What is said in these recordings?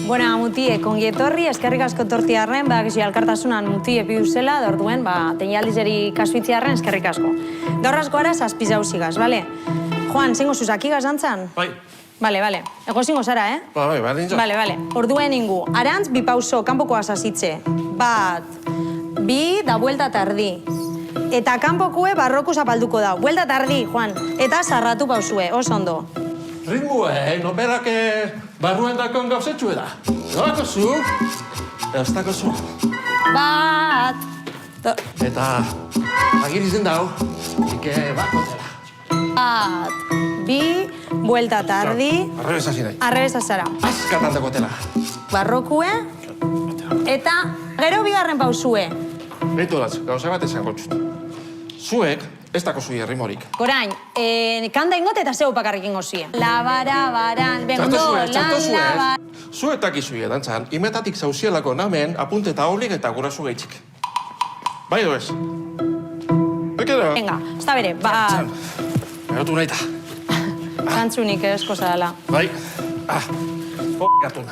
Bona, mutie, kongietorri, eskerrik asko tortiarren, bakisi alkartasunan mutie piuzela, da orduen, tenialdizeri kasuitziarren eskerrik asko. Gaur asko ara, zazpiz hauzigaz, bale? Juan, zingo zuzakigaz antzan? Bai. Bale. Ego zingo zara, eh? Bai, nintzen. Bale. Orduen ingu, arantz, bi pauso, kanpoko azazitze. Bat, bi, da buelta tardi. Eta kanpokue barroku zapalduko da. Buelta tardi, Juan. Eta zarratu pausue, oso ondo. Ritmue, no berak barruen dakon gauzetxue da. Nolako zu? Ez dako zu. Bat. Eta agirizen dau, ike bako dela. Bat, bi, buelta tardi. Arrebesa zinai. Arrebesa zara. Azkatan dakotela. Barrokue. Eta gero bigarren pausue. Beitu datz, gauza bat esango txut. Zuek, ez dako zui errimorik. Gorain, kanda ingot eta zeu pakarrik ingozie. Labara-baran, bendo, lan-labar... Zuetak izui edantzan, imetatik zauzielako namen, apunte eta oblig eta gurasu gaitzik. Bai doez? Ekero? Venga, ez da bere, bat... Erotu nahi ta. Zantzunik esko zadala. Bai. F***atun.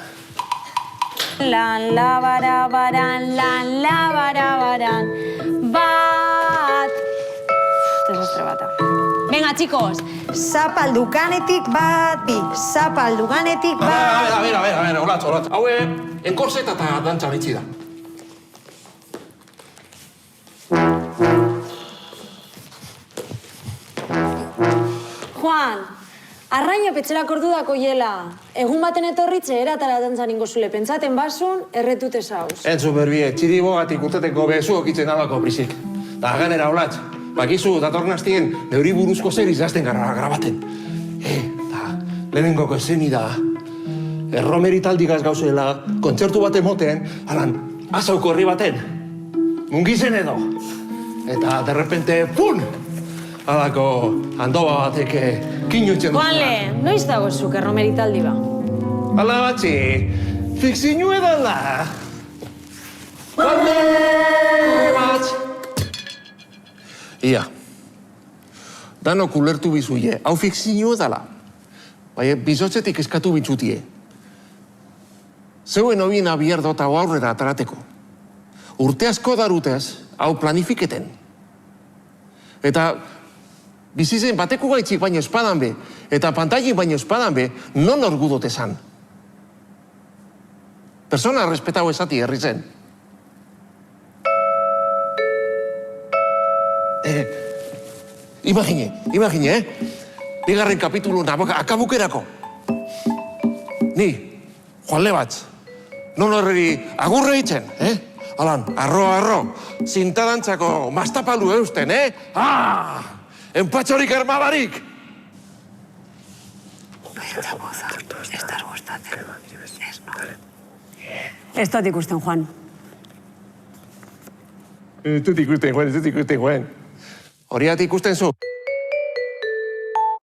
Lan-labara-baran, bat... Desastre bata. Venga, chicos, zapaldukanetik bat, bi, zapaldukanetik bat... A ver, olatz. Haue, enkorseta eta dantza bitzi da. Juan, arraina petxerak ordu dako hiela. Egun baten etorritze eratara dantzan ingo zule pentsaten basun, erretute zauz. Entzu berbie, txiribogatik urteteko bezu okitzen alako prisik. Da ganera olatz, bakizu datornaztien neuri buruzko zer izazten gara grabaten. Da, lehenengoko eseni da, erromeritaldigaz gauzela, kontzertu bat emoten, alan, azauko herri baten, mungizen edo. Eta, derrepente, pun! Alako, handoba batek kinuitzen dut. Juanle, noiz dago zuk erromeritaldi ba? Ala batzi, fikzinu edala. Juanle batz! Ia, danok ulertu bizuie, hau fikzinu edala. Baina, bizotzetik eskatu bintzutie. Zeuen hobien abierdo eta aurrera atarateko. Urte asko darutez, hau planifiketen. Eta, bizizen bateko gaitzik baino espadan be, eta pantaili baino espadan be, non orgudot esan. Persona respetau esati herri zen. Imagine, bigarren kapitulun akabukerako. Ni, Juanle batz, non horreri agurre hitzen, Alan, arro, zintadantzako mastapalu eusten, Empatxorik ermabarik! Estás gustatzen. Ez dut ikusten, Juan. Ez dut ikusten, Juan. Horiat ikusten zu.